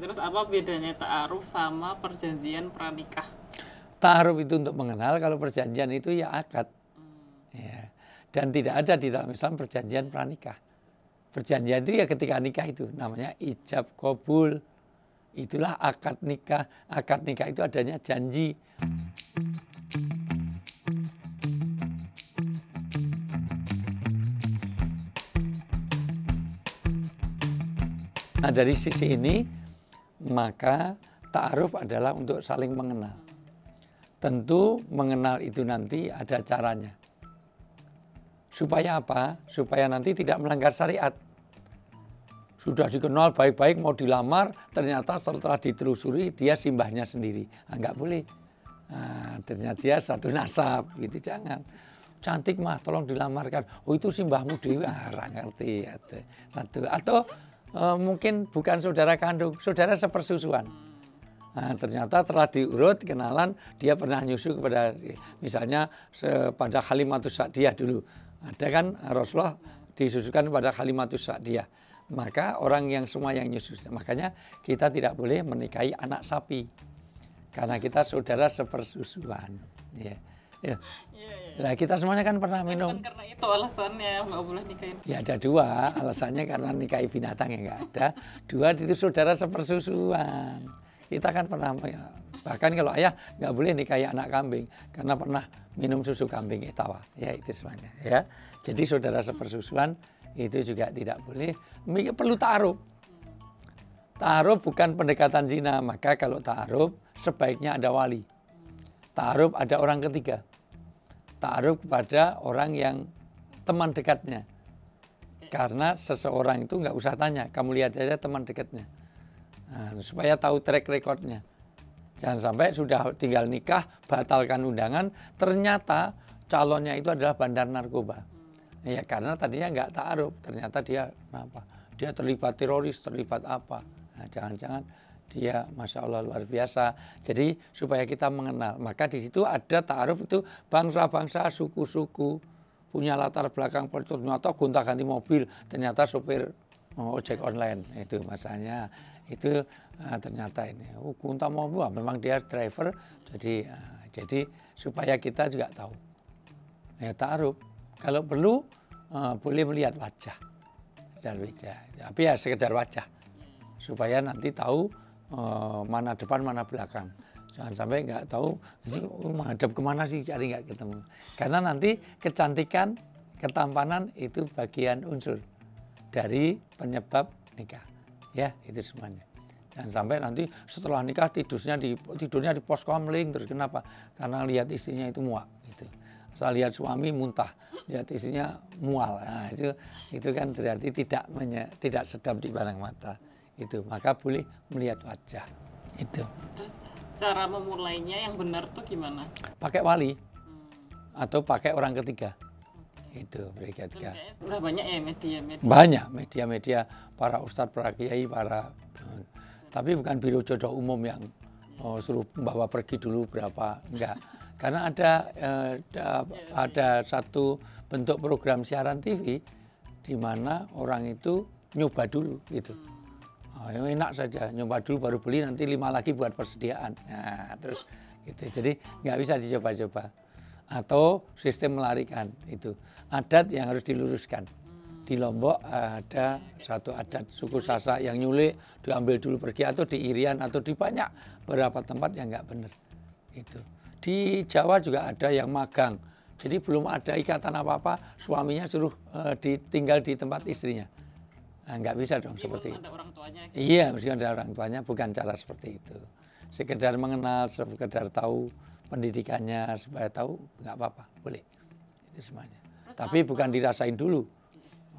Terus apa bedanya ta'aruf sama perjanjian pranikah? Ta'aruf itu untuk mengenal, kalau perjanjian itu ya akad. Ya. Dan tidak ada di dalam Islam perjanjian pranikah. Perjanjian itu ya ketika nikah itu namanya ijab qabul. Itulah akad nikah. Akad nikah itu adanya janji. Nah, dari sisi ini maka ta'aruf adalah untuk saling mengenal. Tentu mengenal itu nanti ada caranya. Supaya apa? Supaya nanti tidak melanggar syariat. Sudah dikenal baik-baik, mau dilamar, ternyata setelah ditelusuri dia simbahnya sendiri. Nah, nggak boleh. Nah, ternyata dia satu nasab, gitu jangan. Cantik mah, tolong dilamarkan. Oh itu simbahmu dewi, ngerti. Atau mungkin bukan saudara kandung, saudara sepersusuan. Nah, ternyata setelah diurut, kenalan, dia pernah nyusu kepada, misalnya pada Halimatus Sa'diyah dulu. Ada kan Rasulullah disusukan pada Halimatus Sa'diyah. Maka orang yang semua yang nyusu, makanya kita tidak boleh menikahi anak sapi. Karena kita saudara sepersusuan. Ya. Nah, kita semuanya kan pernah minum. Kan karena itu alasannya nggak boleh nikahin. Ya ada dua, alasannya karena nikahi binatang yang nggak ada. Dua itu saudara sepersusuan. Kita kan pernah, bahkan kalau ayah nggak boleh nikahi anak kambing karena pernah minum susu kambing etawa. Ya itu semuanya. Ya, jadi saudara sepersusuan itu juga tidak boleh. Perlu ta'aruf. Ta'aruf bukan pendekatan zina, maka kalau ta'aruf sebaiknya ada wali. Ta'aruf ada orang ketiga. Ta'aruf kepada orang yang teman dekatnya. Karena seseorang itu nggak usah tanya, kamu lihat saja teman dekatnya. Nah, supaya tahu track recordnya. Jangan sampai sudah tinggal nikah, batalkan undangan, ternyata calonnya itu adalah bandar narkoba. Ya karena tadinya nggak ta'aruf, ternyata dia apa? Dia terlibat teroris, terlibat apa? Nah, jangan-jangan dia masya Allah luar biasa. Jadi supaya kita mengenal, maka di situ ada ta'aruf itu bangsa-bangsa, suku-suku punya latar belakang politik, ternyata gonta-ganti mobil, ternyata sopir ojek online itu masanya itu ternyata ini gonta mobil, memang dia driver, jadi supaya kita juga tahu. Ya ta'aruf. Kalau perlu boleh melihat wajah dan wajah, tapi ya sekedar wajah supaya nanti tahu mana depan mana belakang. Jangan sampai nggak tahu ini menghadap kemana sih, cari nggak ketemu. Karena nanti kecantikan, ketampanan itu bagian unsur dari penyebab nikah. Ya itu semuanya. Jangan sampai nanti setelah nikah tidurnya di pos kamling terus kenapa? Karena lihat istrinya itu muak. Gitu. Saya lihat suami muntah, lihat istrinya mual. Nah, itu kan berarti tidak sedap di pandang mata. Itu maka boleh melihat wajah. Itu. Terus cara memulainya yang benar tuh gimana? Pakai wali atau pakai orang ketiga. Itu ketiga. Udah banyak ya media-media. Banyak media-media para ustadz, para kiai, tapi bukan biro jodoh umum yang suruh bawa pergi dulu berapa, enggak. Karena ada satu bentuk program siaran TV di mana orang itu nyoba dulu gitu. Yang enak saja, nyoba dulu baru beli, nanti 5 lagi buat persediaan. Nah, terus gitu. Jadi nggak bisa dicoba-coba. Atau sistem melarikan itu. Adat yang harus diluruskan. Di Lombok ada satu adat suku Sasak yang nyulik, diambil dulu pergi, atau di Irian, atau di banyak beberapa tempat yang nggak benar. Itu. Di Jawa juga ada yang magang. Jadi belum ada ikatan apa-apa, suaminya suruh tinggal di tempat istrinya. Nah, nggak bisa dong seperti itu. Iya, meskipun ada orang tuanya, bukan cara seperti itu. Sekedar mengenal, sekedar tahu pendidikannya, supaya tahu, nggak apa-apa, boleh. Itu semuanya. Tapi bukan dirasain dulu.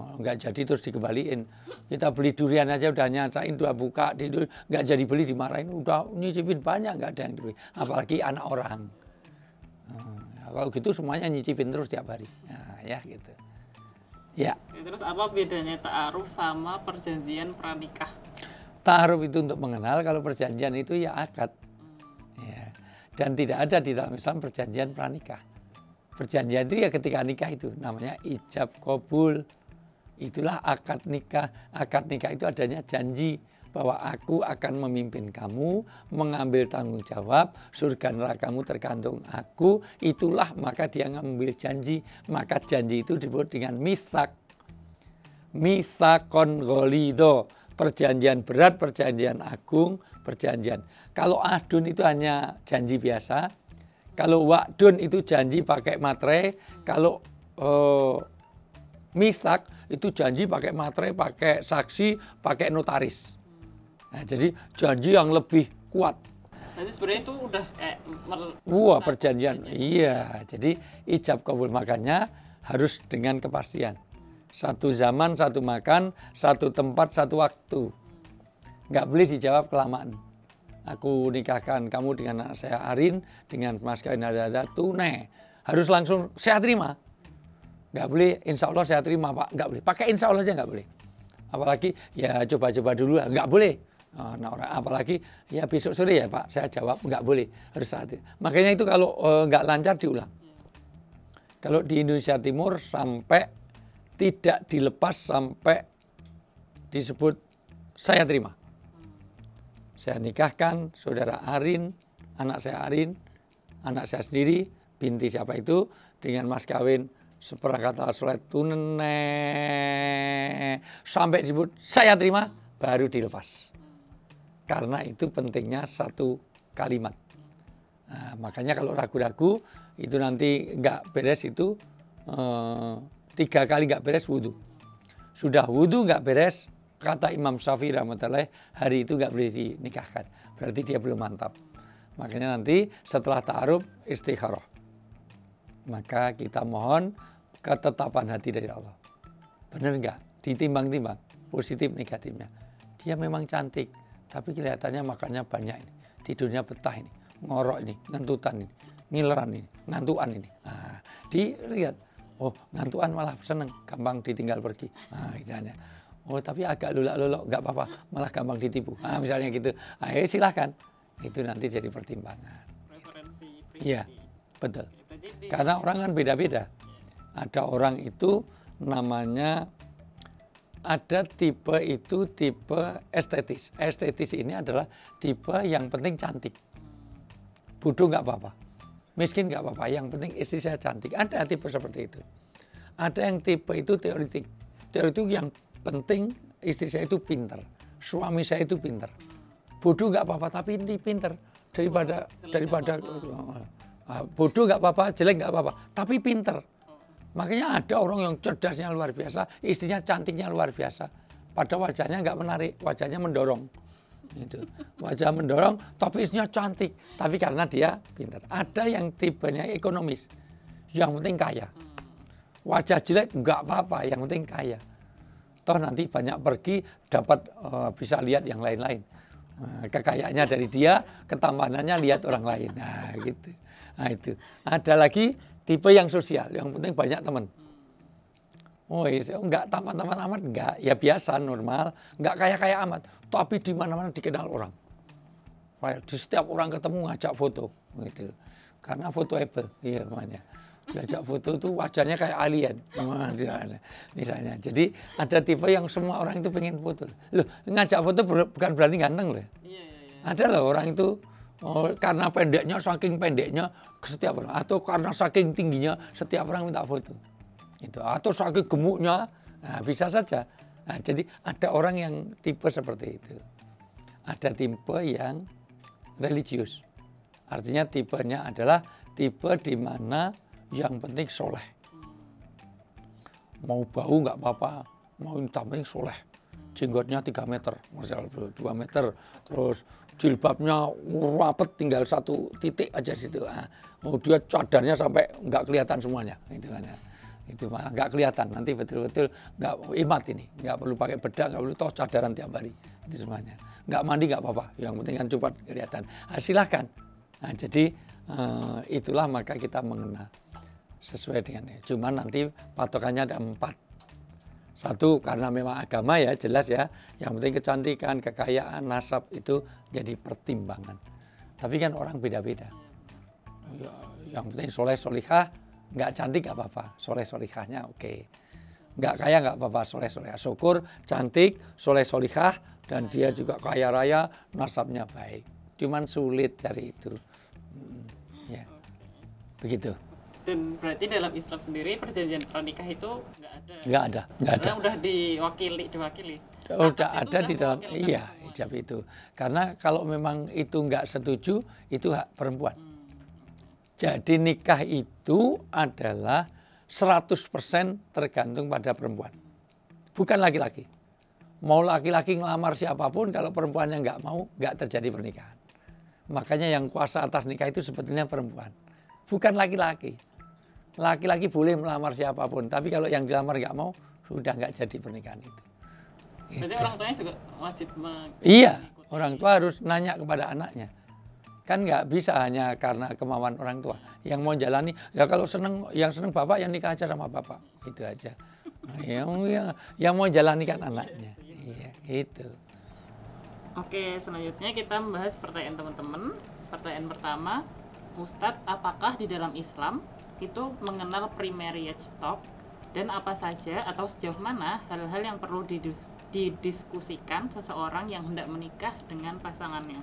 Nggak jadi terus dikembaliin. Kita beli durian aja udah nyacain, udah buka, nggak jadi beli, dimarahin, udah nyicipin banyak, nggak ada yang dibeli. Apalagi anak orang. Kalau gitu semuanya nyicipin terus tiap hari. Nah, ya gitu. Ya. Terus apa bedanya ta'aruf sama perjanjian pranikah? Ta'aruf itu untuk mengenal, kalau perjanjian itu ya akad. Ya. Dan tidak ada di dalam Islam perjanjian pranikah. Perjanjian itu ya ketika nikah itu namanya ijab qabul. Itulah akad nikah. Akad nikah itu adanya janji. bahwa aku akan memimpin kamu, mengambil tanggung jawab, surga nerakamu tergantung aku, itulah maka dia mengambil janji, maka janji itu disebut dengan mitsak. Mitsakon golido, perjanjian berat, perjanjian agung, perjanjian. Kalau ahdun itu hanya janji biasa, kalau wa'dun itu janji pakai materai, kalau mitsak itu janji pakai materai, pakai saksi, pakai notaris. Nah, jadi janji yang lebih kuat. Jadi sebenarnya itu udah kayak Perjanjian. Iya, jadi ijab kabul, makanya harus dengan kepastian. Satu zaman, satu makan, satu tempat, satu waktu. Nggak boleh dijawab kelamaan. Aku nikahkan kamu dengan anak saya Arin, dengan mas kawin ada tunai. Harus langsung saya terima. Nggak boleh, insya Allah saya terima Pak. Nggak boleh, pakai insya Allah aja nggak boleh. Apalagi ya coba-coba dulu, nggak boleh. Nah, orang apalagi ya besok sore ya Pak, saya jawab nggak boleh, harus saat itu. Makanya itu kalau nggak lancar diulang. Kalau di Indonesia Timur sampai tidak dilepas sampai disebut saya terima. Saya nikahkan saudara Arin, anak saya Arin, anak saya sendiri, binti siapa itu, dengan mas kawin seperangkat alat sholat tunai, sampai disebut saya terima, baru dilepas. Karena itu pentingnya satu kalimat. Nah, makanya kalau ragu-ragu itu nanti nggak beres itu 3 kali nggak beres wudhu. Sudah wudhu nggak beres, kata Imam Syafi'i rahmatullah, hari itu nggak boleh dinikahkan. Berarti dia belum mantap. Makanya nanti setelah ta'aruf istikharah. Maka kita mohon ketetapan hati dari Allah. Benar nggak? Ditimbang-timbang positif negatifnya. Dia memang cantik, tapi kelihatannya makannya banyak ini. Tidurnya betah ini, ngorok ini, ngentutan ini, ngileran ini, ngantuan ini. Nah, dilihat, oh ngantuan malah seneng, gampang ditinggal pergi. Nah, misalnya, oh tapi agak lulak-lulok, nggak apa-apa, malah gampang ditipu. Nah, misalnya gitu. Ayo silahkan, itu nanti jadi pertimbangan. Preferensi pribadi. Iya, betul. Karena orang kan beda-beda. Ada orang itu namanya, ada tipe itu tipe estetis. Estetis ini adalah tipe yang penting cantik. Bodoh nggak apa-apa, miskin nggak apa-apa, yang penting istri saya cantik. Ada tipe seperti itu. Ada yang tipe itu teoritik. Teoritik yang penting istri saya itu pinter, suami saya itu pinter. Bodoh nggak apa-apa, tapi ini pinter. Daripada bodoh nggak apa-apa, jelek nggak apa-apa, tapi pinter. Makanya ada orang yang cerdasnya luar biasa, istrinya cantiknya luar biasa. Pada wajahnya nggak menarik, wajahnya mendorong. Itu. Wajah mendorong, tapi istrinya cantik. Tapi karena dia pintar. Ada yang tipenya ekonomis, yang penting kaya. Wajah jelek nggak apa-apa, yang penting kaya. Toh nanti banyak pergi, dapat bisa lihat yang lain-lain. Kekayaannya dari dia, ketampanannya lihat orang lain. Nah gitu. Nah itu. Ada lagi tipe yang sosial, yang penting banyak teman. Oh iya, enggak tampan-tampan amat, enggak. Ya biasa, normal. Enggak kaya-kaya amat. Tapi di mana-mana dikenal orang. Di setiap orang ketemu ngajak foto. Gitu. Karena fotoable. Iya namanya. Diajak foto itu wajahnya kayak alien. Misalnya. Jadi ada tipe yang semua orang itu pengen foto. Loh, ngajak foto bukan berarti ganteng loh. Iya. Ada loh orang itu. Oh, karena pendeknya, saking pendeknya setiap orang, atau karena saking tingginya setiap orang minta foto. Itu, atau saking gemuknya, nah, bisa saja. Nah, jadi ada orang yang tipe seperti itu. Ada tipe yang religius. Artinya tipenya adalah tipe di mana yang penting soleh. Mau bau nggak apa-apa, mau penting soleh. Jenggotnya 3 meter, misalnya 2 meter, terus jilbabnya rapet tinggal 1 titik aja situ. Nah, dia cadarnya sampai nggak kelihatan semuanya, itu malah nggak kelihatan. Nanti betul-betul nggak imat ini, nggak perlu pakai bedak, nggak perlu toh cadaran tiap hari, itu semuanya. Nggak mandi nggak apa-apa, yang penting kan cepat kelihatan. Nah, silahkan. Nah, jadi itulah maka kita mengenal sesuai dengan ini. Cuman nanti patokannya ada 4. 1, karena memang agama ya jelas ya, yang penting kecantikan, kekayaan, nasab itu jadi pertimbangan. Tapi kan orang beda-beda. Ya, yang penting soleh solihah, nggak cantik nggak apa-apa, soleh solihahnya oke. Nggak kaya nggak apa-apa, soleh solihah. Syukur, cantik, soleh solihah, dan dia juga kaya raya, nasabnya baik. Cuman sulit cari itu. Ya, begitu. Dan berarti dalam Islam sendiri perjanjian pranikah itu nggak ada. Nggak ada. Karena udah diwakili. Udah Akad ada itu di dalam, mewakilkan iya, semua. ijab itu. Karena kalau memang itu nggak setuju, itu hak perempuan. Jadi nikah itu adalah 100% tergantung pada perempuan. Bukan laki-laki. Mau laki-laki ngelamar siapapun, kalau perempuannya nggak mau, nggak terjadi pernikahan. Makanya yang kuasa atas nikah itu sebetulnya perempuan. Bukan laki-laki. Laki-laki boleh melamar siapapun, tapi kalau yang dilamar nggak mau, sudah nggak jadi pernikahan itu. Berarti Gitu. orang tuanya juga wajib Iya, mengikuti. orang tua harus nanya kepada anaknya. Kan nggak bisa hanya karena kemauan orang tua. Yang mau jalani, ya kalau yang seneng bapak, yang nikah aja sama bapak. Itu aja. Nah, yang mau jalani kan anaknya. Iya, itu. Oke, selanjutnya kita membahas pertanyaan teman-teman. Pertanyaan pertama, Ustadz, apakah di dalam Islam itu mengenal pre-marriage talk dan apa saja atau sejauh mana hal-hal yang perlu didiskusikan seseorang yang hendak menikah dengan pasangannya?